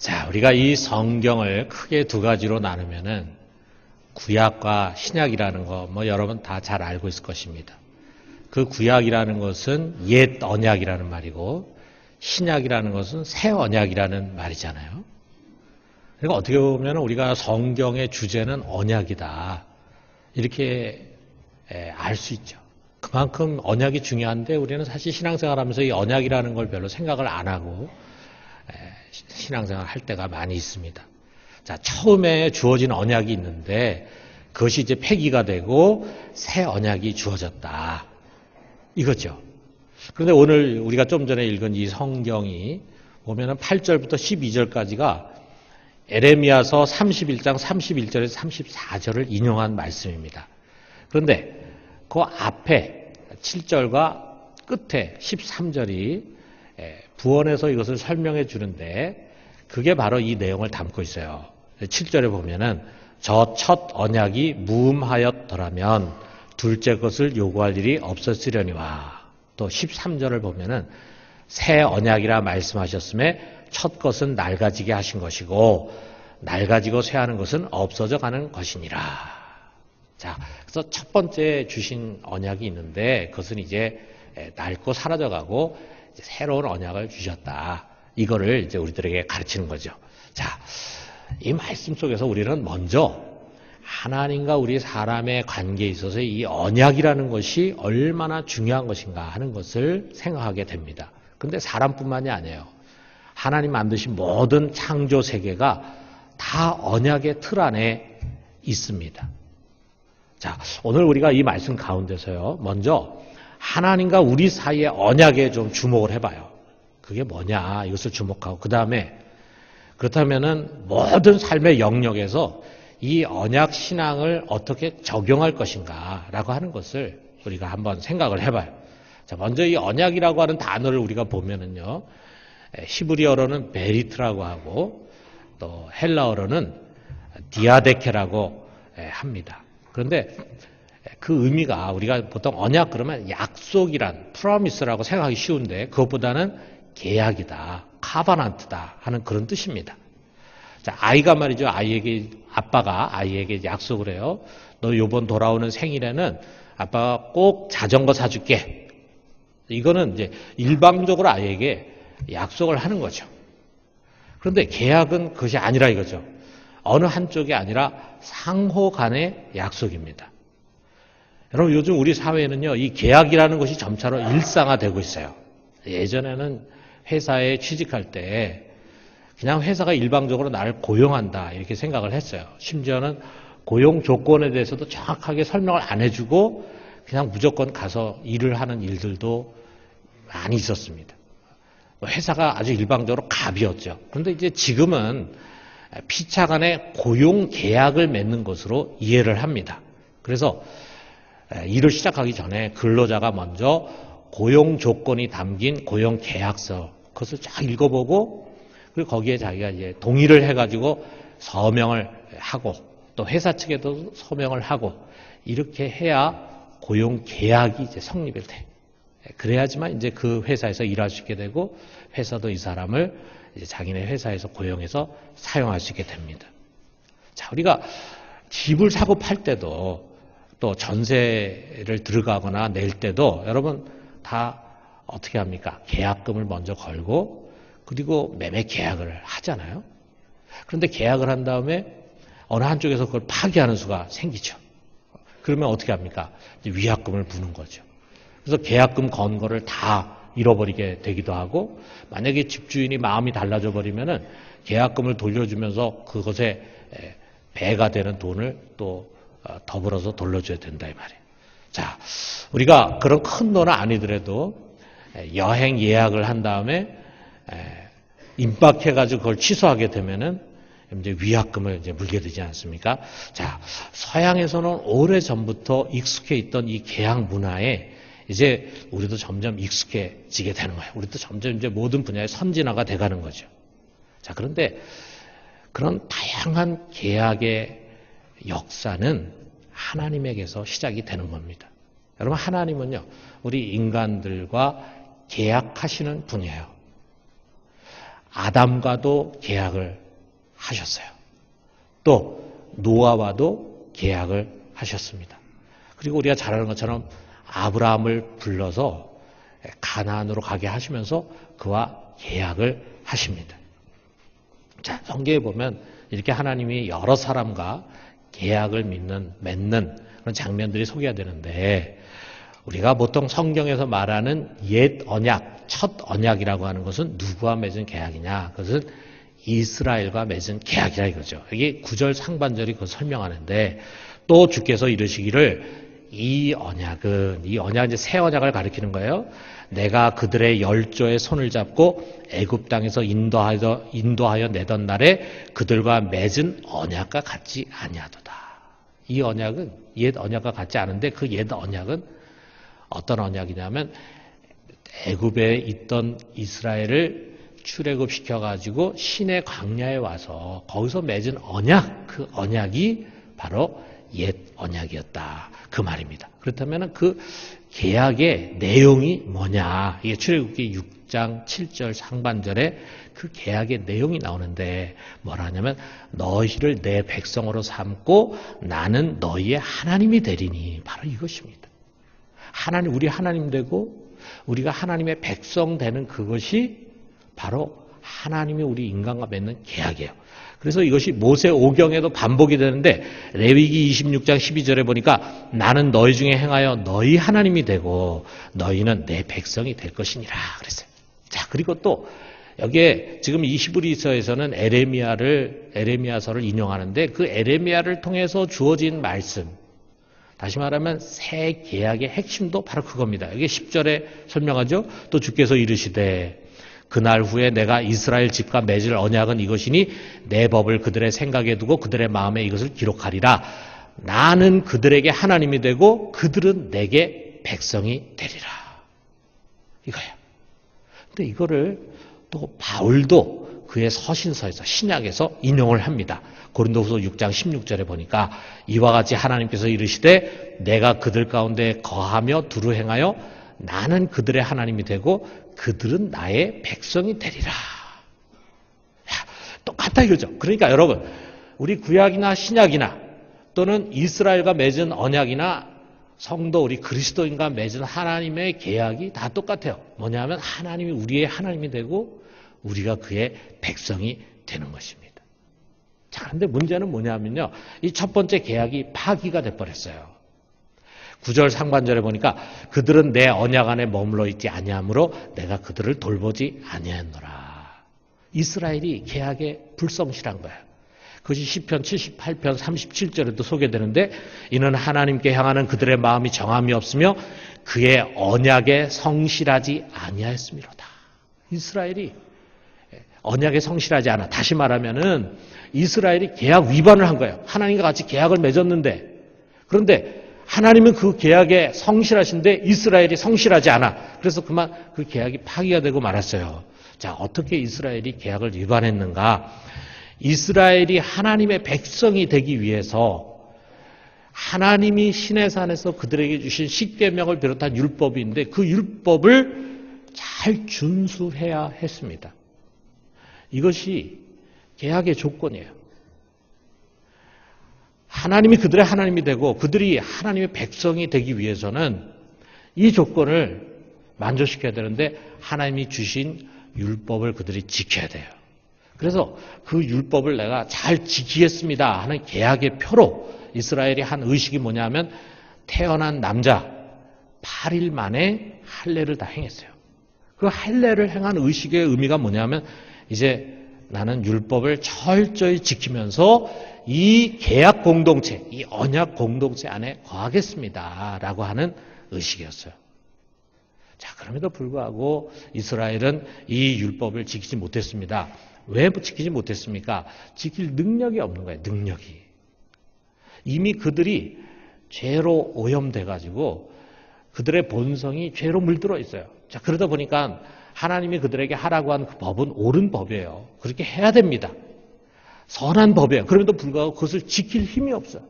자, 우리가 이 성경을 크게 두 가지로 나누면은 구약과 신약이라는 거 여러분 다 잘 알고 있을 것입니다. 그 구약이라는 것은 옛 언약이라는 말이고 신약이라는 것은 새 언약이라는 말이잖아요. 그러니까 어떻게 보면 우리가 성경의 주제는 언약이다. 이렇게 알 수 있죠. 그만큼 언약이 중요한데 우리는 사실 신앙생활하면서 이 언약이라는 걸 별로 생각을 안 하고 신앙생활 할 때가 많이 있습니다. 자, 처음에 주어진 언약이 있는데 그것이 이제 폐기가 되고 새 언약이 주어졌다. 이거죠. 그런데 오늘 우리가 좀 전에 읽은 이 성경이 보면은 8절부터 12절까지가 에레미야서 31장 31절에서 34절을 인용한 말씀입니다. 그런데 그 앞에 7절과 끝에 13절이 부언해서 이것을 설명해 주는데 그게 바로 이 내용을 담고 있어요. 7절에 보면은 저 첫 언약이 무음하였더라면 둘째 것을 요구할 일이 없었으려니와, 또 13절을 보면은 새 언약이라 말씀하셨음에 첫 것은 낡아지게 하신 것이고 낡아지고 쇠하는 것은 없어져 가는 것이니라. 자, 그래서 첫 번째 주신 언약이 있는데 그것은 이제 낡고 사라져가고 새로운 언약을 주셨다. 이거를 이제 우리들에게 가르치는 거죠. 자, 이 말씀 속에서 우리는 먼저 하나님과 우리 사람의 관계에 있어서 이 언약이라는 것이 얼마나 중요한 것인가 하는 것을 생각하게 됩니다. 그런데 사람뿐만이 아니에요. 하나님 만드신 모든 창조 세계가 다 언약의 틀 안에 있습니다. 자, 오늘 우리가 이 말씀 가운데서요, 먼저 하나님과 우리 사이의 언약에 좀 주목을 해봐요. 그게 뭐냐, 이것을 주목하고, 그 다음에 그렇다면은 모든 삶의 영역에서 이 언약 신앙을 어떻게 적용할 것인가 라고 하는 것을 우리가 한번 생각을 해봐요. 자, 먼저 이 언약이라고 하는 단어를 우리가 보면은요, 히브리어로는 베리트라고 하고 또 헬라어로는 디아데케라고 합니다. 그런데 그 의미가 우리가 보통 언약 그러면 약속이란 프로미스라고 생각하기 쉬운데 그것보다는 계약이다, 카바난트다 하는 그런 뜻입니다. 자, 아이가 말이죠. 아빠가 아이에게 약속을 해요. 너 요번 돌아오는 생일에는 아빠가 꼭 자전거 사줄게. 이거는 이제 일방적으로 아이에게 약속을 하는 거죠. 그런데 계약은 그것이 아니라 이거죠. 어느 한쪽이 아니라 상호 간의 약속입니다. 여러분, 요즘 우리 사회에는요, 이 계약이라는 것이 점차로 일상화되고 있어요. 예전에는 회사에 취직할 때 그냥 회사가 일방적으로 나를 고용한다 이렇게 생각을 했어요. 심지어는 고용 조건에 대해서도 정확하게 설명을 안 해주고 그냥 무조건 가서 일을 하는 일들도 많이 있었습니다. 회사가 아주 일방적으로 갑이었죠. 그런데 이제 지금은 피차 간의 고용 계약을 맺는 것으로 이해를 합니다. 그래서 일을 시작하기 전에 근로자가 먼저 고용 조건이 담긴 고용 계약서 그것을 쫙 읽어보고 그리고 거기에 자기가 이제 동의를 해가지고 서명을 하고 또 회사 측에도 서명을 하고 이렇게 해야 고용 계약이 이제 성립이 돼. 그래야지만 이제 그 회사에서 일할 수 있게 되고 회사도 이 사람을 이제 자기네 회사에서 고용해서 사용할 수 있게 됩니다. 자, 우리가 집을 사고 팔 때도 또 전세를 들어가거나 낼 때도 여러분 다 어떻게 합니까? 계약금을 먼저 걸고 그리고 매매 계약을 하잖아요. 그런데 계약을 한 다음에 어느 한쪽에서 그걸 파기하는 수가 생기죠. 그러면 어떻게 합니까? 이제 위약금을 부는 거죠. 그래서 계약금 건 거를 다 잃어버리게 되기도 하고 만약에 집주인이 마음이 달라져 버리면은 계약금을 돌려주면서 그것에 배가 되는 돈을 또 더불어서 돌려줘야 된다 이 말이에요. 자, 우리가 그런 큰 돈은 아니더라도 여행 예약을 한 다음에 임박해가지고 그걸 취소하게 되면은 이제 위약금을 이제 물게 되지 않습니까? 자, 서양에서는 오래 전부터 익숙해 있던 이 계약 문화에 이제 우리도 점점 익숙해지게 되는 거예요. 우리도 점점 이제 모든 분야의 선진화가 돼가는 거죠. 자, 그런데 그런 다양한 계약의 역사는 하나님에게서 시작이 되는 겁니다. 여러분, 하나님은요, 우리 인간들과 계약하시는 분이에요. 아담과도 계약을 하셨어요. 또 노아와도 계약을 하셨습니다. 그리고 우리가 잘 아는 것처럼 아브라함을 불러서 가나안으로 가게 하시면서 그와 계약을 하십니다. 자, 성경에 보면 이렇게 하나님이 여러 사람과 계약을 맺는 그런 장면들이 소개가 되는데, 우리가 보통 성경에서 말하는 옛 언약, 첫 언약이라고 하는 것은 누구와 맺은 계약이냐? 그것은 이스라엘과 맺은 계약이라 이거죠. 이게 9절 상반절이 그걸 설명하는데, 또 주께서 이르시기를 이 언약은 이제 새 언약을 가리키는 거예요. 내가 그들의 열조의 손을 잡고 애굽 땅에서 인도하여 내던 날에 그들과 맺은 언약과 같지 아니하도다. 이 언약은 옛 언약과 같지 않은데, 그 옛 언약은 어떤 언약이냐면 애굽에 있던 이스라엘을 출애굽시켜가지고 신의 광야에 와서 거기서 맺은 언약, 그 언약이 바로 옛 언약이었다, 그 말입니다. 그렇다면 그 계약의 내용이 뭐냐? 이게 출애굽기 6장 7절 상반절에 그 계약의 내용이 나오는데, 뭐라냐면 너희를 내 백성으로 삼고 나는 너희의 하나님이 되리니, 바로 이것입니다. 하나님, 우리 하나님 되고 우리가 하나님의 백성 되는 그것이 바로 하나님이 우리 인간과 맺는 계약이에요. 그래서 이것이 모세 오경에도 반복이 되는데, 레위기 26장 12절에 보니까 나는 너희 중에 행하여 너희 하나님이 되고 너희는 내 백성이 될 것이니라 그랬어요. 자, 그리고 또 여기에 지금 이 히브리서에서는 에레미야서를 인용하는데, 그 에레미야를 통해서 주어진 말씀, 다시 말하면 새 계약의 핵심도 바로 그겁니다. 여기 10절에 설명하죠. 또 주께서 이르시되 그날 후에 내가 이스라엘 집과 맺을 언약은 이것이니 내 법을 그들의 생각에 두고 그들의 마음에 이것을 기록하리라. 나는 그들에게 하나님이 되고 그들은 내게 백성이 되리라. 이거예요. 근데 이거를 또 바울도 그의 서신서에서, 신약에서 인용을 합니다. 고린도후서 6장 16절에 보니까 이와 같이 하나님께서 이르시되 내가 그들 가운데 거하며 두루 행하여 나는 그들의 하나님이 되고 그들은 나의 백성이 되리라. 똑같다 이거죠. 그러니까 여러분, 우리 구약이나 신약이나 또는 이스라엘과 맺은 언약이나 성도 우리 그리스도인과 맺은 하나님의 계약이 다 똑같아요. 뭐냐면 하나님이 우리의 하나님이 되고 우리가 그의 백성이 되는 것입니다. 자, 그런데 문제는 뭐냐면요, 이 첫 번째 계약이 파기가 돼버렸어요. 9절 상반절에 보니까 그들은 내 언약 안에 머물러 있지 아니하므로 내가 그들을 돌보지 아니하노라. 이스라엘이 계약에 불성실한 거예요. 그것이 시편 78편 37절에도 소개되는데, 이는 하나님께 향하는 그들의 마음이 정함이 없으며 그의 언약에 성실하지 아니하였음이로다. 이스라엘이 언약에 성실하지 않아. 다시 말하면은 이스라엘이 계약 위반을 한 거예요. 하나님과 같이 계약을 맺었는데, 그런데 하나님은 그 계약에 성실하신데 이스라엘이 성실하지 않아. 그래서 그만 그 계약이 파기가 되고 말았어요. 자, 어떻게 이스라엘이 계약을 위반했는가? 이스라엘이 하나님의 백성이 되기 위해서 하나님이 시내산에서 그들에게 주신 십계명을 비롯한 율법인데, 그 율법을 잘 준수해야 했습니다. 이것이 계약의 조건이에요. 하나님이 그들의 하나님이 되고 그들이 하나님의 백성이 되기 위해서는 이 조건을 만족시켜야 되는데, 하나님이 주신 율법을 그들이 지켜야 돼요. 그래서 그 율법을 내가 잘 지키겠습니다 하는 계약의 표로 이스라엘이 한 의식이 뭐냐면, 태어난 남자 8일 만에 할례를 다 행했어요. 그 할례를 행한 의식의 의미가 뭐냐면, 이제 나는 율법을 철저히 지키면서 이 계약 공동체, 이 언약 공동체 안에 거하겠습니다 라고 하는 의식이었어요. 자, 그럼에도 불구하고 이스라엘은 이 율법을 지키지 못했습니다. 왜 지키지 못했습니까? 지킬 능력이 없는 거예요. 능력이. 이미 그들이 죄로 오염돼가지고 그들의 본성이 죄로 물들어 있어요. 자, 그러다 보니까 하나님이 그들에게 하라고 한 그 법은 옳은 법이에요. 그렇게 해야 됩니다. 선한 법이에요. 그럼에도 불구하고 그것을 지킬 힘이 없어요.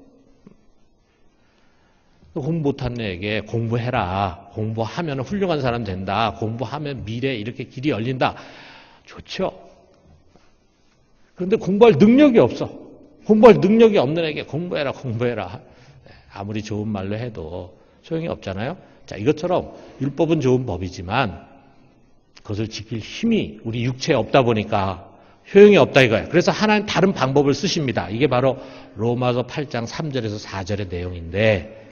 공부 못한 애에게 공부해라. 공부하면 훌륭한 사람 된다. 공부하면 미래 이렇게 길이 열린다. 좋죠. 그런데 공부할 능력이 없어. 공부할 능력이 없는 애에게 공부해라, 공부해라. 아무리 좋은 말로 해도 소용이 없잖아요. 자, 이것처럼 율법은 좋은 법이지만 그것을 지킬 힘이 우리 육체에 없다 보니까 효용이 없다 이거예요. 그래서 하나님 다른 방법을 쓰십니다. 이게 바로 로마서 8장 3절에서 4절의 내용인데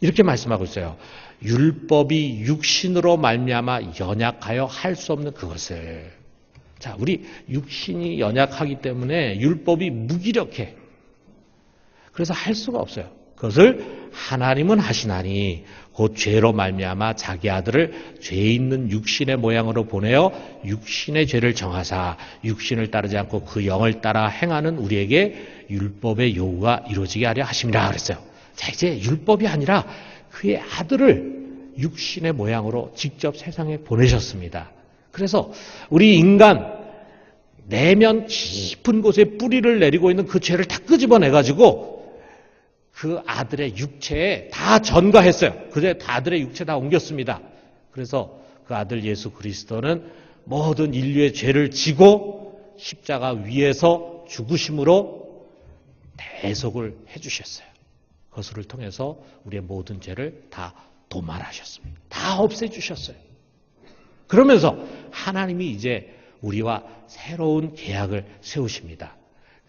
이렇게 말씀하고 있어요. 율법이 육신으로 말미암아 연약하여 할 수 없는 그것을. 자, 우리 육신이 연약하기 때문에 율법이 무기력해. 그래서 할 수가 없어요. 그것을 하나님은 하시나니 곧 죄로 말미암아 자기 아들을 죄 있는 육신의 모양으로 보내어 육신의 죄를 정하사 육신을 따르지 않고 그 영을 따라 행하는 우리에게 율법의 요구가 이루어지게 하려 하심이라 그랬어요. 자, 이제 율법이 아니라 그의 아들을 육신의 모양으로 직접 세상에 보내셨습니다. 그래서 우리 인간 내면 깊은 곳에 뿌리를 내리고 있는 그 죄를 다 끄집어내가지고 그 아들의 육체에 다 전가했어요. 그 아들의 육체 다 옮겼습니다. 그래서 그 아들 예수 그리스도는 모든 인류의 죄를 지고 십자가 위에서 죽으심으로 대속을 해주셨어요. 그것을 통해서 우리의 모든 죄를 다 도말하셨습니다. 다 없애주셨어요. 그러면서 하나님이 이제 우리와 새로운 계약을 세우십니다.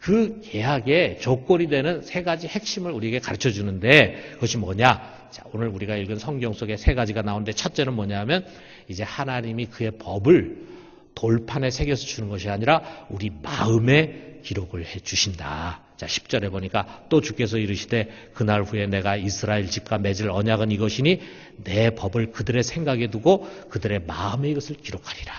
그 계약의 조건이 되는 세 가지 핵심을 우리에게 가르쳐 주는데 그것이 뭐냐? 자, 오늘 우리가 읽은 성경 속에 세 가지가 나오는데 첫째는 뭐냐면 이제 하나님이 그의 법을 돌판에 새겨서 주는 것이 아니라 우리 마음에 기록을 해 주신다. 자, 10절에 보니까 또 주께서 이르시되 그날 후에 내가 이스라엘 집과 맺을 언약은 이것이니 내 법을 그들의 생각에 두고 그들의 마음에 이것을 기록하리라.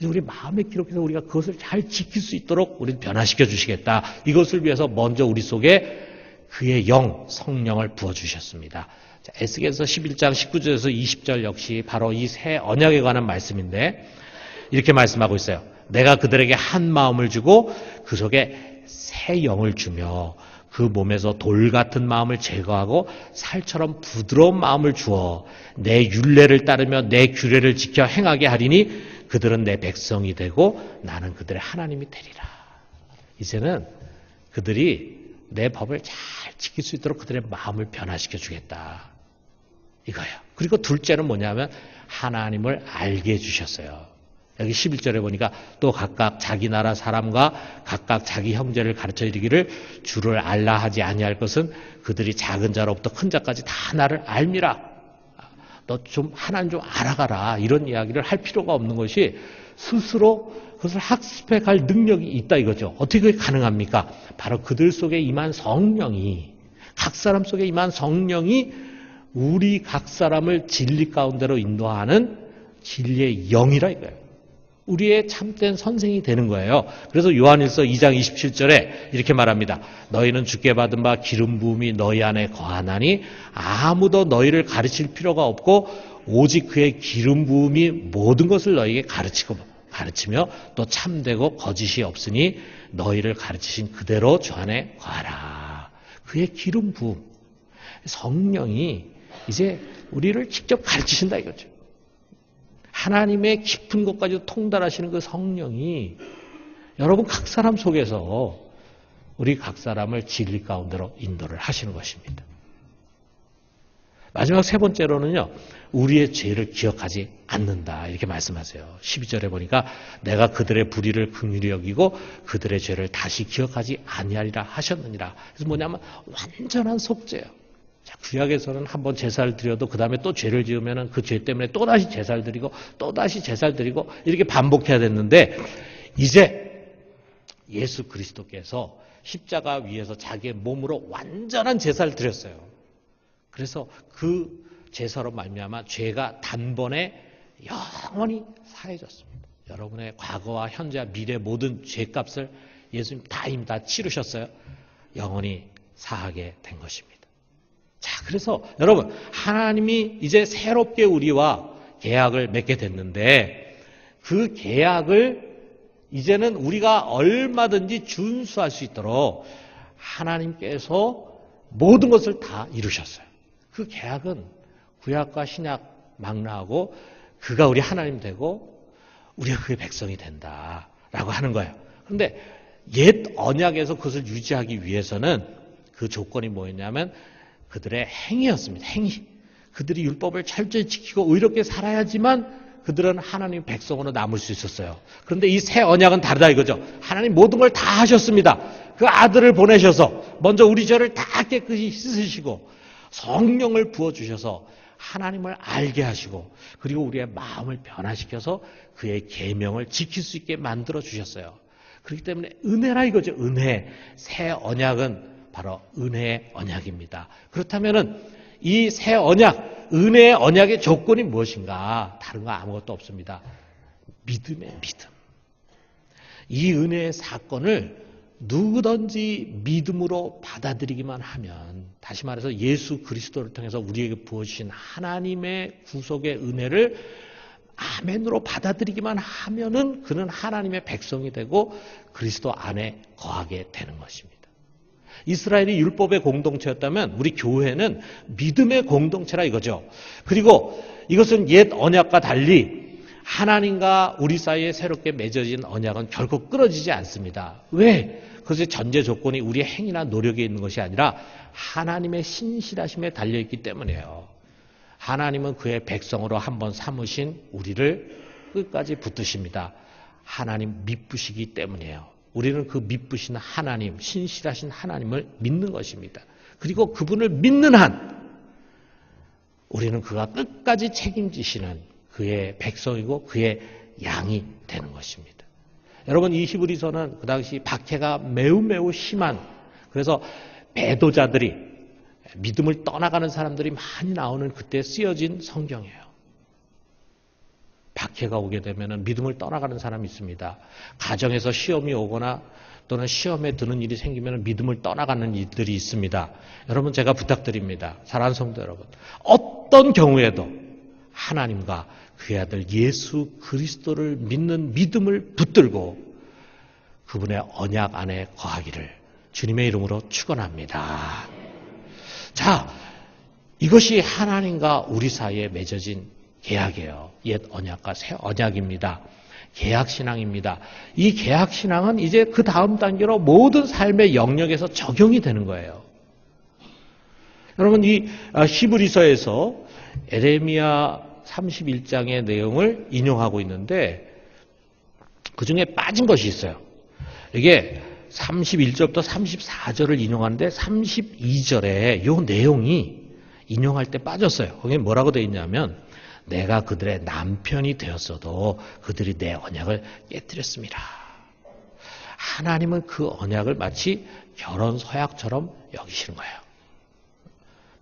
우리 마음에 기록해서 우리가 그것을 잘 지킬 수 있도록 우리를 변화시켜 주시겠다. 이것을 위해서 먼저 우리 속에 그의 영, 성령을 부어주셨습니다. 자, 에스겔서 11장 19절에서 20절 역시 바로 이 새 언약에 관한 말씀인데 이렇게 말씀하고 있어요. 내가 그들에게 한 마음을 주고 그 속에 새 영을 주며 그 몸에서 돌 같은 마음을 제거하고 살처럼 부드러운 마음을 주어 내 율례를 따르며 내 규례를 지켜 행하게 하리니 그들은 내 백성이 되고 나는 그들의 하나님이 되리라. 이제는 그들이 내 법을 잘 지킬 수 있도록 그들의 마음을 변화시켜 주겠다. 이거예요. 그리고 둘째는 뭐냐면 하나님을 알게 해주셨어요. 여기 11절에 보니까 또 각각 자기 나라 사람과 각각 자기 형제를 가르쳐 이르기를 주를 알라 하지 아니할 것은 그들이 작은 자로부터 큰 자까지 다 나를 알미라. 너 좀 하나님 좀 알아가라. 이런 이야기를 할 필요가 없는 것이 스스로 그것을 학습해 갈 능력이 있다 이거죠. 어떻게 그게 가능합니까? 바로 그들 속에 임한 성령이 각 사람 속에 임한 성령이 우리 각 사람을 진리 가운데로 인도하는 진리의 영이라 이거예요. 우리의 참된 선생이 되는 거예요. 그래서 요한일서 2장 27절에 이렇게 말합니다. 너희는 주께 받은 바 기름 부음이 너희 안에 거하나니 아무도 너희를 가르칠 필요가 없고 오직 그의 기름 부음이 모든 것을 너희에게 가르치며 또 참되고 거짓이 없으니 너희를 가르치신 그대로 주 안에 거하라. 그의 기름 부음, 성령이 이제 우리를 직접 가르치신다 이거죠. 하나님의 깊은 곳까지도 통달하시는 그 성령이 여러분 각 사람 속에서 우리 각 사람을 진리 가운데로 인도를 하시는 것입니다. 마지막 세 번째로는요. 우리의 죄를 기억하지 않는다 이렇게 말씀하세요. 12절에 보니까 내가 그들의 불의를 긍휼히 여기고 그들의 죄를 다시 기억하지 아니하리라 하셨느니라. 그래서 뭐냐면 완전한 속죄예요. 구약에서는 한번 제사를 드려도 그 다음에 또 죄를 지으면 그 죄 때문에 또다시 제사를 드리고 또다시 제사를 드리고 이렇게 반복해야 됐는데 이제 예수 그리스도께서 십자가 위에서 자기의 몸으로 완전한 제사를 드렸어요. 그래서 그 제사로 말미암아 죄가 단번에 영원히 사해졌습니다. 여러분의 과거와 현재와 미래 모든 죄값을 예수님 다 치르셨어요. 영원히 사하게 된 것입니다. 자, 그래서 여러분 하나님이 이제 새롭게 우리와 계약을 맺게 됐는데 그 계약을 이제는 우리가 얼마든지 준수할 수 있도록 하나님께서 모든 것을 다 이루셨어요. 그 계약은 구약과 신약 망라하고 그가 우리 하나님 되고 우리가 그의 백성이 된다라고 하는 거예요. 그런데 옛 언약에서 그것을 유지하기 위해서는 그 조건이 뭐였냐면 그들의 행위였습니다. 행위. 그들이 율법을 철저히 지키고 의롭게 살아야지만 그들은 하나님의 백성으로 남을 수 있었어요. 그런데 이 새 언약은 다르다 이거죠. 하나님 모든 걸 다 하셨습니다. 그 아들을 보내셔서 먼저 우리 죄를 다 깨끗이 씻으시고 성령을 부어주셔서 하나님을 알게 하시고 그리고 우리의 마음을 변화시켜서 그의 계명을 지킬 수 있게 만들어 주셨어요. 그렇기 때문에 은혜라 이거죠. 은혜. 새 언약은 바로 은혜의 언약입니다. 그렇다면은 이 새 언약, 은혜의 언약의 조건이 무엇인가? 다른 거 아무것도 없습니다. 믿음의 믿음. 이 은혜의 사건을 누구든지 믿음으로 받아들이기만 하면, 다시 말해서 예수 그리스도를 통해서 우리에게 부어주신 하나님의 구속의 은혜를 아멘으로 받아들이기만 하면은 그는 하나님의 백성이 되고 그리스도 안에 거하게 되는 것입니다. 이스라엘이 율법의 공동체였다면 우리 교회는 믿음의 공동체라 이거죠. 그리고 이것은 옛 언약과 달리 하나님과 우리 사이에 새롭게 맺어진 언약은 결코 끊어지지 않습니다. 왜? 그것의 전제 조건이 우리의 행위나 노력에 있는 것이 아니라 하나님의 신실하심에 달려있기 때문이에요. 하나님은 그의 백성으로 한번 삼으신 우리를 끝까지 붙드십니다. 하나님 믿으시기 때문이에요. 우리는 그 믿으신 하나님, 신실하신 하나님을 믿는 것입니다. 그리고 그분을 믿는 한 우리는 그가 끝까지 책임지시는 그의 백성이고 그의 양이 되는 것입니다. 여러분, 이 히브리서는 그 당시 박해가 매우 심한, 그래서 배도자들이, 믿음을 떠나가는 사람들이 많이 나오는 그때 쓰여진 성경이에요. 박해가 오게 되면 믿음을 떠나가는 사람이 있습니다. 가정에서 시험이 오거나 또는 시험에 드는 일이 생기면 믿음을 떠나가는 일들이 있습니다. 여러분, 제가 부탁드립니다. 사랑하는 성도 여러분, 어떤 경우에도 하나님과 그의 아들 예수 그리스도를 믿는 믿음을 붙들고 그분의 언약 안에 거하기를 주님의 이름으로 축원합니다. 자, 이것이 하나님과 우리 사이에 맺어진 계약이에요. 옛 언약과 새 언약입니다. 계약신앙입니다. 이 계약신앙은 이제 그 다음 단계로 모든 삶의 영역에서 적용이 되는 거예요. 여러분, 이 히브리서에서 에레미야 31장의 내용을 인용하고 있는데 그 중에 빠진 것이 있어요. 이게 31절부터 34절을 인용하는데 32절에 이 내용이 인용할 때 빠졌어요. 거기에 뭐라고 되어 있냐면 내가 그들의 남편이 되었어도 그들이 내 언약을 깨뜨렸습니다. 하나님은 그 언약을 마치 결혼 서약처럼 여기시는 거예요.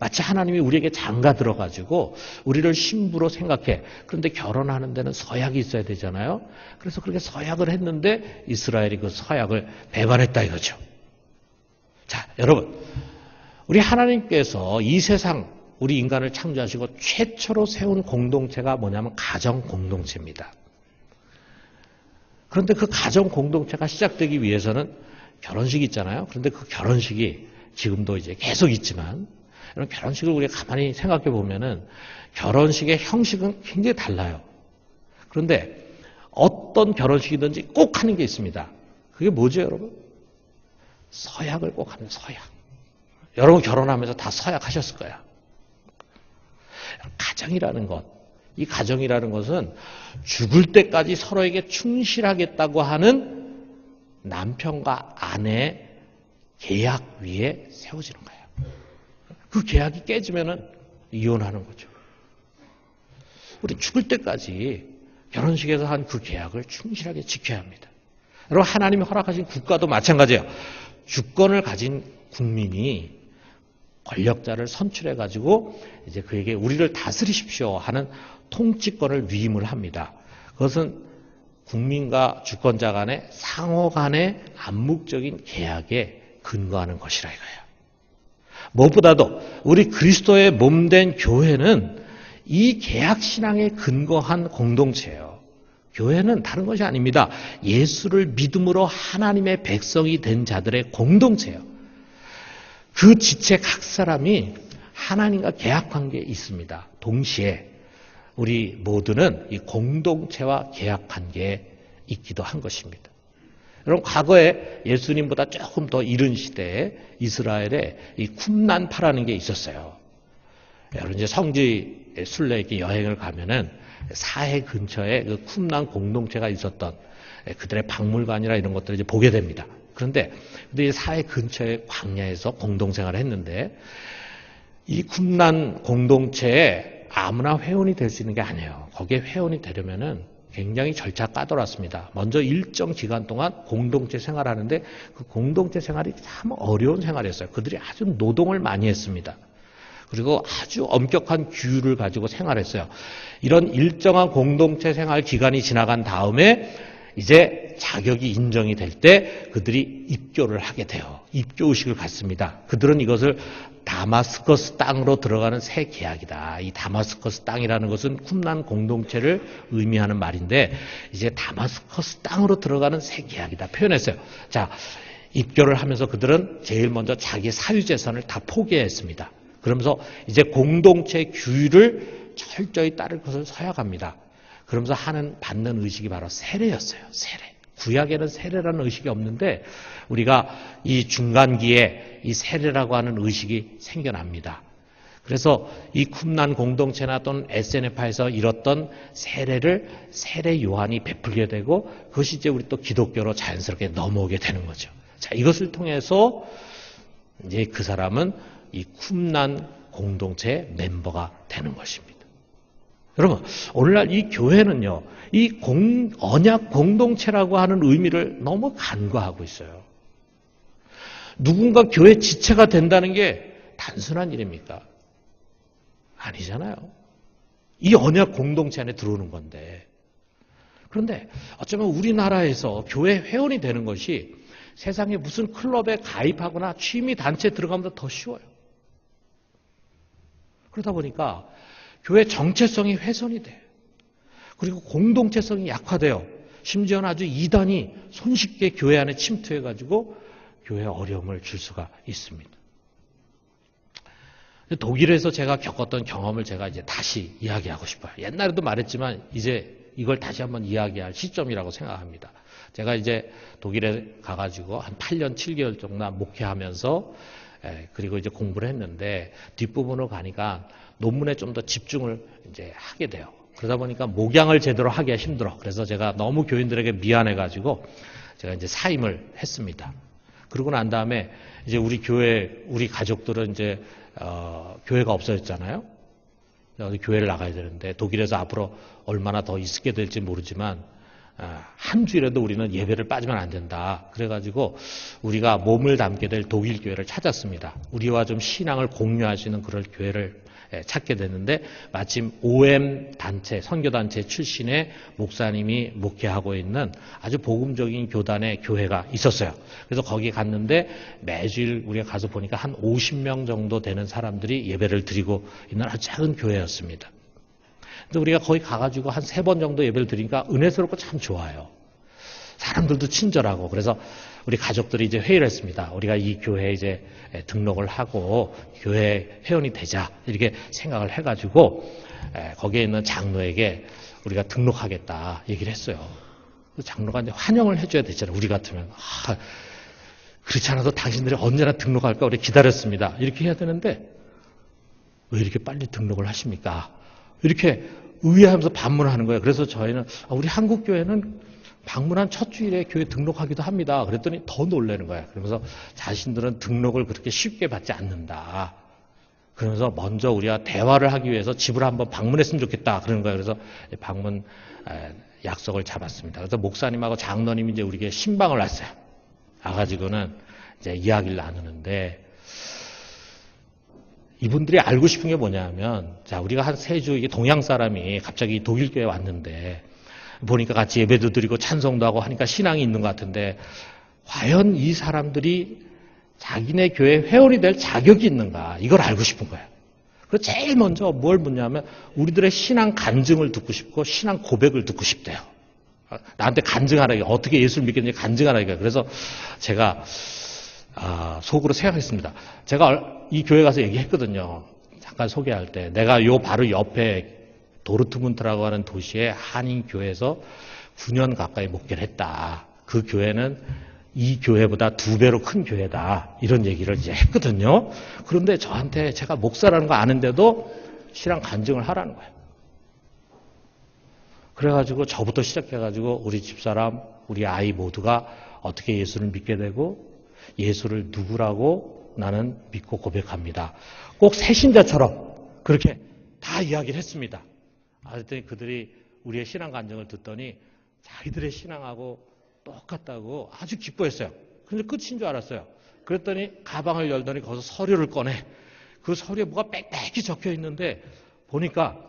마치 하나님이 우리에게 장가 들어가지고 우리를 신부로 생각해. 그런데 결혼하는 데는 서약이 있어야 되잖아요. 그래서 그렇게 서약을 했는데 이스라엘이 그 서약을 배반했다 이거죠. 자, 여러분, 우리 하나님께서 이 세상 우리 인간을 창조하시고 최초로 세운 공동체가 뭐냐면 가정 공동체입니다. 그런데 그 가정 공동체가 시작되기 위해서는 결혼식이 있잖아요. 그런데 그 결혼식이 지금도 이제 계속 있지만 여러분, 결혼식을 우리가 가만히 생각해 보면은 결혼식의 형식은 굉장히 달라요. 그런데 어떤 결혼식이든지 꼭 하는 게 있습니다. 그게 뭐죠, 여러분? 서약을 꼭 하는 서약. 여러분 결혼하면서 다 서약하셨을 거야. 가정이라는 것, 이 가정이라는 것은 죽을 때까지 서로에게 충실하겠다고 하는 남편과 아내의 계약 위에 세워지는 거예요. 그 계약이 깨지면은 이혼하는 거죠. 우리 죽을 때까지 결혼식에서 한 그 계약을 충실하게 지켜야 합니다. 여러분, 하나님이 허락하신 국가도 마찬가지예요. 주권을 가진 국민이 권력자를 선출해가지고 이제 그에게 우리를 다스리십시오 하는 통치권을 위임을 합니다. 그것은 국민과 주권자 간의 상호 간의 암묵적인 계약에 근거하는 것이라 이거예요. 무엇보다도 우리 그리스도의 몸된 교회는 이 계약신앙에 근거한 공동체예요. 교회는 다른 것이 아닙니다. 예수를 믿음으로 하나님의 백성이 된 자들의 공동체예요. 그 지체 각 사람이 하나님과 계약관계에 있습니다. 동시에 우리 모두는 이 공동체와 계약관계에 있기도 한 것입니다. 그럼 과거에 예수님보다 조금 더 이른 시대에 이스라엘에 이 쿰란파라는 게 있었어요. 여러분 이제 성지 순례 이렇게 여행을 가면은 사해 근처에 그 쿰란 공동체가 있었던 그들의 박물관이나 이런 것들을 이제 보게 됩니다. 그런데 이 사해 근처의 광야에서 공동생활을 했는데 이 쿰란 공동체에 아무나 회원이 될 수 있는 게 아니에요. 거기에 회원이 되려면은 굉장히 절차가 까다롭습니다. 먼저 일정 기간 동안 공동체 생활하는데 그 공동체 생활이 참 어려운 생활이었어요. 그들이 아주 노동을 많이 했습니다. 그리고 아주 엄격한 규율을 가지고 생활했어요. 이런 일정한 공동체 생활 기간이 지나간 다음에 이제 자격이 인정이 될 때 그들이 입교를 하게 돼요. 입교의식을 갖습니다. 그들은 이것을 다마스커스 땅으로 들어가는 새 계약이다. 이 다마스커스 땅이라는 것은 쿰란 공동체를 의미하는 말인데 이제 다마스커스 땅으로 들어가는 새 계약이다 표현했어요. 자, 입교를 하면서 그들은 제일 먼저 자기 사유재산을 다 포기했습니다. 그러면서 이제 공동체 규율을 철저히 따를 것을 서약합니다. 그러면서 받는 의식이 바로 세례였어요. 세례. 구약에는 세례라는 의식이 없는데 우리가 이 중간기에 이 세례라고 하는 의식이 생겨납니다. 그래서 이 쿰란 공동체나 또는 SNF에서 이뤘던 세례를 세례 요한이 베풀게 되고 그것이 이제 우리 또 기독교로 자연스럽게 넘어오게 되는 거죠. 자, 이것을 통해서 이제 그 사람은 이 쿰란 공동체의 멤버가 되는 것입니다. 여러분, 오늘날 이 교회는요, 이 언약 공동체라고 하는 의미를 너무 간과하고 있어요. 누군가 교회 지체가 된다는 게 단순한 일입니까? 아니잖아요. 이 언약 공동체 안에 들어오는 건데. 그런데 어쩌면 우리나라에서 교회 회원이 되는 것이 세상에 무슨 클럽에 가입하거나 취미 단체에 들어가면 더 쉬워요. 그러다 보니까 교회 정체성이 훼손이 돼요. 그리고 공동체성이 약화돼요. 심지어는 아주 이단이 손쉽게 교회 안에 침투해가지고 교회에 어려움을 줄 수가 있습니다. 독일에서 제가 겪었던 경험을 제가 이제 다시 이야기하고 싶어요. 옛날에도 말했지만 이제 이걸 다시 한번 이야기할 시점이라고 생각합니다. 제가 이제 독일에 가가지고 한 8년 7개월 정도 목회하면서 그리고 이제 공부를 했는데 뒷부분으로 가니까 논문에 좀 더 집중을 이제 하게 돼요. 그러다 보니까 목양을 제대로 하기가 힘들어. 그래서 제가 너무 교인들에게 미안해가지고 제가 이제 사임을 했습니다. 그러고 난 다음에 이제 우리 교회, 우리 가족들은 이제, 교회가 없어졌잖아요. 교회를 나가야 되는데 독일에서 앞으로 얼마나 더 있게 될지 모르지만 한 주일에도 우리는 예배를 빠지면 안 된다. 그래가지고 우리가 몸을 담게 될 독일 교회를 찾았습니다. 우리와 좀 신앙을 공유할 수 있는 그런 교회를 찾게 됐는데 마침 OM 단체, 선교단체 출신의 목사님이 목회하고 있는 아주 복음적인 교단의 교회가 있었어요. 그래서 거기 갔는데 매주일 우리가 가서 보니까 한 50명 정도 되는 사람들이 예배를 드리고 있는 아주 작은 교회였습니다. 근데 우리가 거기 가가지고 한 3번 정도 예배를 드리니까 은혜스럽고 참 좋아요. 사람들도 친절하고. 그래서 우리 가족들이 이제 회의를 했습니다. 우리가 이 교회에 이제 등록을 하고 교회 회원이 되자 이렇게 생각을 해가지고 거기에 있는 장로에게 우리가 등록하겠다 얘기를 했어요. 장로가 이제 환영을 해줘야 되잖아요. 우리 같으면 그렇지 않아도 당신들이 언제나 등록할까 우리 기다렸습니다. 이렇게 해야 되는데 왜 이렇게 빨리 등록을 하십니까? 이렇게 의아하면서 반문하는 거예요. 그래서 저희는 우리 한국 교회는 방문한 첫 주일에 교회 등록하기도 합니다. 그랬더니 더 놀라는 거예요. 그러면서 자신들은 등록을 그렇게 쉽게 받지 않는다. 그러면서 먼저 우리가 대화를 하기 위해서 집을 한번 방문했으면 좋겠다. 그러는 거예요. 그래서 방문 약속을 잡았습니다. 그래서 목사님하고 장로님이 이제 우리에게 신방을 왔어요. 와가지고는 이제 이야기를 나누는데 이분들이 알고 싶은 게 뭐냐면, 자, 우리가 한 3주, 이게 동양 사람이 갑자기 독일 교회에 왔는데, 보니까 같이 예배도 드리고 찬송도 하고 하니까 신앙이 있는 것 같은데, 과연 이 사람들이 자기네 교회 회원이 될 자격이 있는가? 이걸 알고 싶은 거예요. 그래서 제일 먼저 뭘 묻냐면, 우리들의 신앙 간증을 듣고 싶고, 신앙 고백을 듣고 싶대요. 나한테 간증하라. 어떻게 예수를 믿겠는지 간증하라. 그래서 제가, 속으로 생각했습니다. 제가 이 교회 가서 얘기했거든요. 잠깐 소개할 때. 내가 요 바로 옆에 도르트문트라고 하는 도시의 한인교회에서 9년 가까이 목회를 했다. 그 교회는 이 교회보다 2배로 큰 교회다. 이런 얘기를 이제 했거든요. 그런데 저한테 제가 목사라는 거 아는데도 신앙 간증을 하라는 거예요. 그래가지고 저부터 시작해가지고 우리 집사람, 우리 아이 모두가 어떻게 예수를 믿게 되고 예수를 누구라고 나는 믿고 고백합니다. 꼭 새신자처럼 그렇게 다 이야기를 했습니다. 그랬더니 그들이 우리의 신앙 간증을 듣더니 자기들의 신앙하고 똑같다고 아주 기뻐했어요. 그런데 끝인 줄 알았어요. 그랬더니 가방을 열더니 거기서 서류를 꺼내. 그 서류에 뭐가 빽빽히 적혀 있는데 보니까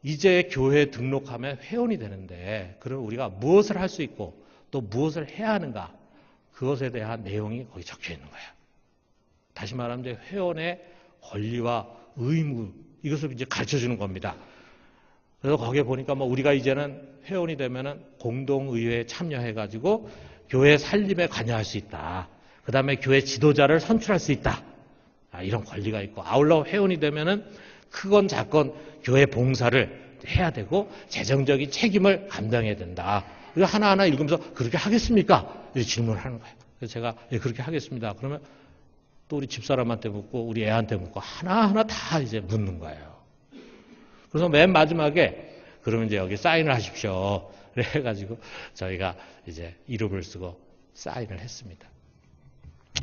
이제 교회에 등록하면 회원이 되는데 그럼 우리가 무엇을 할 수 있고 또 무엇을 해야 하는가 그것에 대한 내용이 거기 적혀 있는 거예요. 다시 말하면 이제 회원의 권리와 의무 이것을 이제 가르쳐 주는 겁니다. 그래서 거기에 보니까 뭐 우리가 이제는 회원이 되면은 공동의회에 참여해가지고 교회 살림에 관여할 수 있다. 그 다음에 교회 지도자를 선출할 수 있다. 이런 권리가 있고 아울러 회원이 되면은 크건 작건 교회 봉사를 해야 되고 재정적인 책임을 감당해야 된다. 이거 하나하나 읽으면서 그렇게 하겠습니까? 이렇게 질문을 하는 거예요. 그래서 제가 예, 그렇게 하겠습니다. 그러면 또 우리 집사람한테 묻고 우리 애한테 묻고 하나하나 다 이제 묻는 거예요. 그래서 맨 마지막에 그러면 이제 여기 사인을 하십시오. 그래가지고 저희가 이제 이름을 쓰고 사인을 했습니다.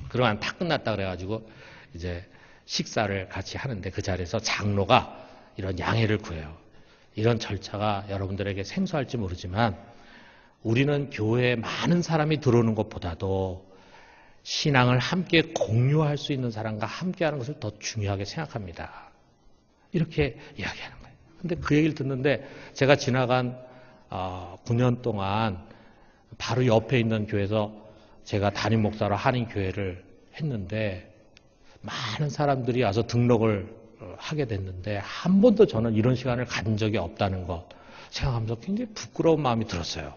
그러면 다 끝났다 그래가지고 이제 식사를 같이 하는데 그 자리에서 장로가 이런 양해를 구해요. 이런 절차가 여러분들에게 생소할지 모르지만 우리는 교회에 많은 사람이 들어오는 것보다도 신앙을 함께 공유할 수 있는 사람과 함께하는 것을 더 중요하게 생각합니다. 이렇게 이야기하는 거예요. 근데 그 얘기를 듣는데 제가 지나간 9년 동안 바로 옆에 있는 교회에서 제가 담임 목사로 한인교회를 했는데 많은 사람들이 와서 등록을 하게 됐는데 한 번도 저는 이런 시간을 가진 적이 없다는 것 생각하면서 굉장히 부끄러운 마음이 들었어요.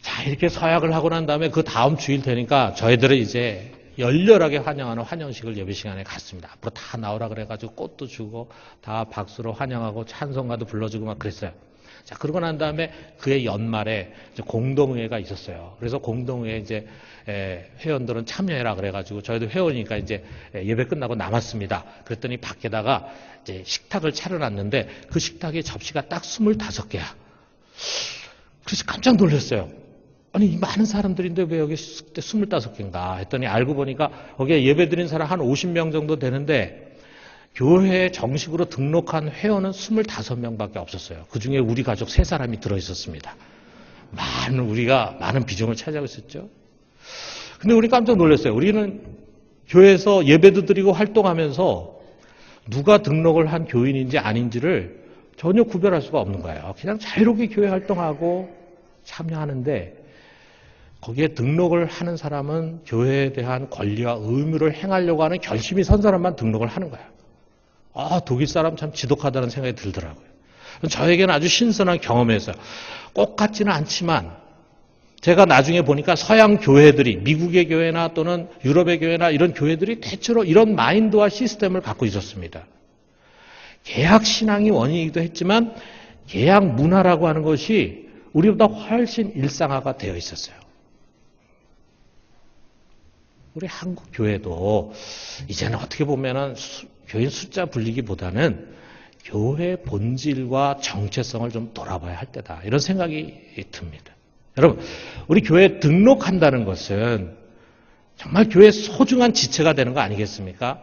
자, 이렇게 서약을 하고 난 다음에 그 다음 주일 되니까 저희들은 이제 열렬하게 환영하는 환영식을 예배 시간에 갔습니다. 앞으로 다 나오라 그래가지고 꽃도 주고 다 박수로 환영하고 찬송가도 불러주고 막 그랬어요. 자, 그러고 난 다음에 그해 연말에 이제 공동회의가 있었어요. 그래서 공동회에 이제 회원들은 참여해라 그래가지고 저희도 회원이니까 이제 예배 끝나고 남았습니다. 그랬더니 밖에다가 이제 식탁을 차려놨는데 그 식탁에 접시가 딱 25개야. 그래서 깜짝 놀랐어요. 아니, 이 많은 사람들인데 왜 여기 25개인가 했더니 알고 보니까 거기에 예배 드린 사람 한 50명 정도 되는데 교회에 정식으로 등록한 회원은 25명밖에 없었어요. 그 중에 우리 가족 3사람이 들어있었습니다. 우리가 많은 비중을 차지하고 있었죠. 근데 우리 깜짝 놀랐어요. 우리는 교회에서 예배도 드리고 활동하면서 누가 등록을 한 교인인지 아닌지를 전혀 구별할 수가 없는 거예요. 그냥 자유롭게 교회 활동하고 참여하는데 거기에 등록을 하는 사람은 교회에 대한 권리와 의무를 행하려고 하는 결심이 선 사람만 등록을 하는 거예요. 독일 사람 참 지독하다는 생각이 들더라고요. 저에게는 아주 신선한 경험이었어요. 꼭 같지는 않지만 제가 나중에 보니까 서양 교회들이 미국의 교회나 또는 유럽의 교회나 이런 교회들이 대체로 이런 마인드와 시스템을 갖고 있었습니다. 개학 신앙이 원인이기도 했지만 개학 문화라고 하는 것이 우리보다 훨씬 일상화가 되어 있었어요. 우리 한국 교회도 이제는 어떻게 보면은 교인 숫자 불리기보다는 교회 본질과 정체성을 좀 돌아봐야 할 때다. 이런 생각이 듭니다. 여러분, 우리 교회에 등록한다는 것은 정말 교회의 소중한 지체가 되는 거 아니겠습니까?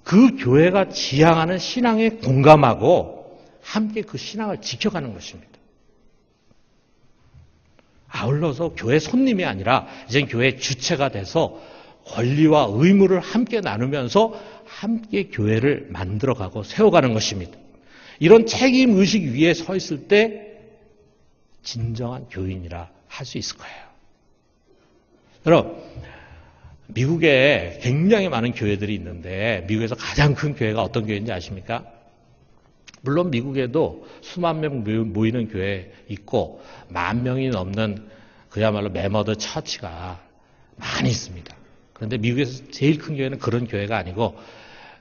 그 교회가 지향하는 신앙에 공감하고 함께 그 신앙을 지켜가는 것입니다. 아울러서 교회 손님이 아니라 이제 교회 주체가 돼서 권리와 의무를 함께 나누면서 함께 교회를 만들어가고 세워가는 것입니다. 이런 책임의식 위에 서 있을 때 진정한 교인이라 할 수 있을 거예요. 여러분, 미국에 굉장히 많은 교회들이 있는데 미국에서 가장 큰 교회가 어떤 교회인지 아십니까? 물론 미국에도 수만 명 모이는 교회 있고 10,000명이 넘는 그야말로 메머더 처치가 많이 있습니다. 그런데 미국에서 제일 큰 교회는 그런 교회가 아니고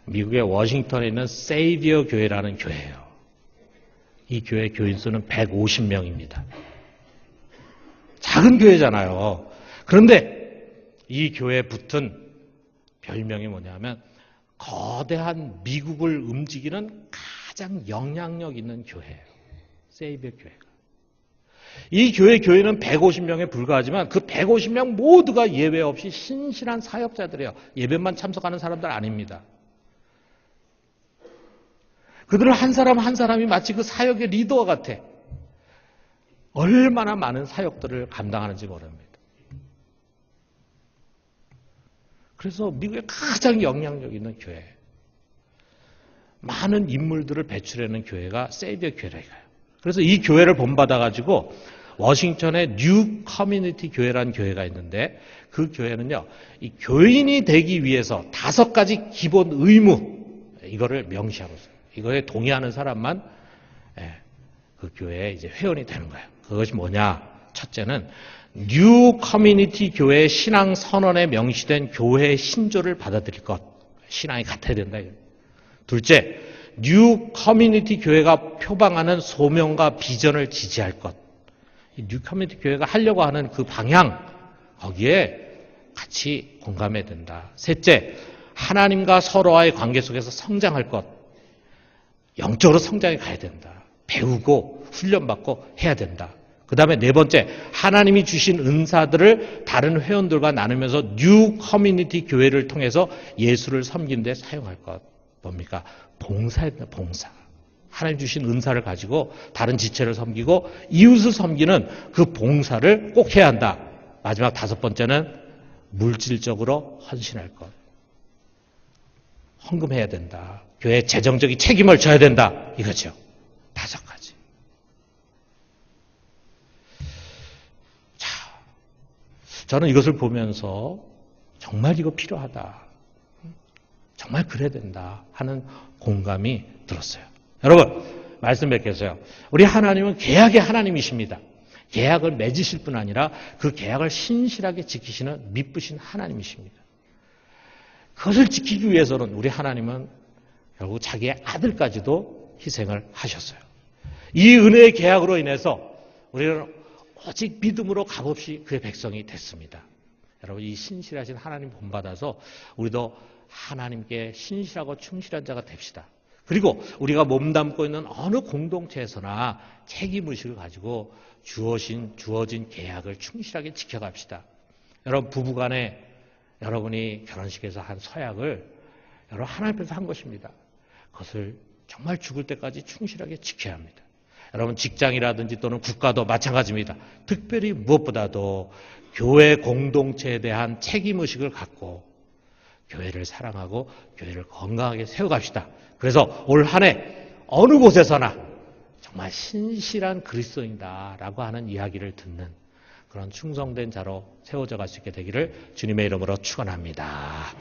미국의 워싱턴에 있는 세이비어 교회라는 교회예요. 이 교회 교인 수는 150명입니다. 작은 교회잖아요. 그런데 이 교회에 붙은 별명이 뭐냐면 거대한 미국을 움직이는 가장 영향력 있는 교회예요. 세이비어 교회가. 이 교회는 150명에 불과하지만 그 150명 모두가 예외 없이 신실한 사역자들이에요. 예배만 참석하는 사람들 아닙니다. 그들은 한 사람 한 사람이 마치 그 사역의 리더와 같아. 얼마나 많은 사역들을 감당하는지 모릅니다. 그래서 미국의 가장 영향력 있는 교회. 많은 인물들을 배출하는 교회가 세이비어 교회라요. 그래서 이 교회를 본받아가지고 워싱턴에 뉴 커뮤니티 교회라는 교회가 있는데 그 교회는요, 이 교인이 되기 위해서 5가지 기본 의무, 이거를 명시하고 있어요. 이거에 동의하는 사람만 그 교회에 이제 회원이 되는 거예요. 그것이 뭐냐? 첫째는 뉴 커뮤니티 교회의 신앙 선언에 명시된 교회의 신조를 받아들일 것. 신앙이 같아야 된다. 둘째, 뉴 커뮤니티 교회가 표방하는 소명과 비전을 지지할 것. 이 뉴 커뮤니티 교회가 하려고 하는 그 방향, 거기에 같이 공감해야 된다. 셋째, 하나님과 서로와의 관계 속에서 성장할 것. 영적으로 성장해 가야 된다. 배우고 훈련받고 해야 된다. 그 다음에 네 번째, 하나님이 주신 은사들을 다른 회원들과 나누면서 뉴 커뮤니티 교회를 통해서 예수를 섬기는 데 사용할 것. 뭡니까? 봉사입니다. 봉사. 하나님 주신 은사를 가지고 다른 지체를 섬기고 이웃을 섬기는 그 봉사를 꼭 해야 한다. 마지막 5번째는 물질적으로 헌신할 것. 헌금해야 된다. 교회 재정적인 책임을 져야 된다. 이거죠. 5가지. 자, 저는 이것을 보면서 정말 이거 필요하다. 정말 그래야 된다 하는 공감이 들었어요. 여러분, 말씀 뵙겠어요. 우리 하나님은 계약의 하나님이십니다. 계약을 맺으실 뿐 아니라 그 계약을 신실하게 지키시는 미쁘신 하나님이십니다. 그것을 지키기 위해서는 우리 하나님은 결국 자기의 아들까지도 희생을 하셨어요. 이 은혜의 계약으로 인해서 우리는 오직 믿음으로 값없이 그의 백성이 됐습니다. 여러분, 이 신실하신 하나님 본받아서 우리도 하나님께 신실하고 충실한 자가 됩시다. 그리고 우리가 몸담고 있는 어느 공동체에서나 책임의식을 가지고 주어진 계약을 충실하게 지켜갑시다. 여러분, 부부간에 여러분이 결혼식에서 한 서약을 여러분 하나님 앞에서 한 것입니다. 그것을 정말 죽을 때까지 충실하게 지켜야 합니다. 여러분, 직장이라든지 또는 국가도 마찬가지입니다. 특별히 무엇보다도 교회 공동체에 대한 책임의식을 갖고 교회를 사랑하고 교회를 건강하게 세워갑시다. 그래서 올 한 해 어느 곳에서나 정말 신실한 그리스도인다라고 하는 이야기를 듣는 그런 충성된 자로 세워져 갈 수 있게 되기를 주님의 이름으로 축원합니다.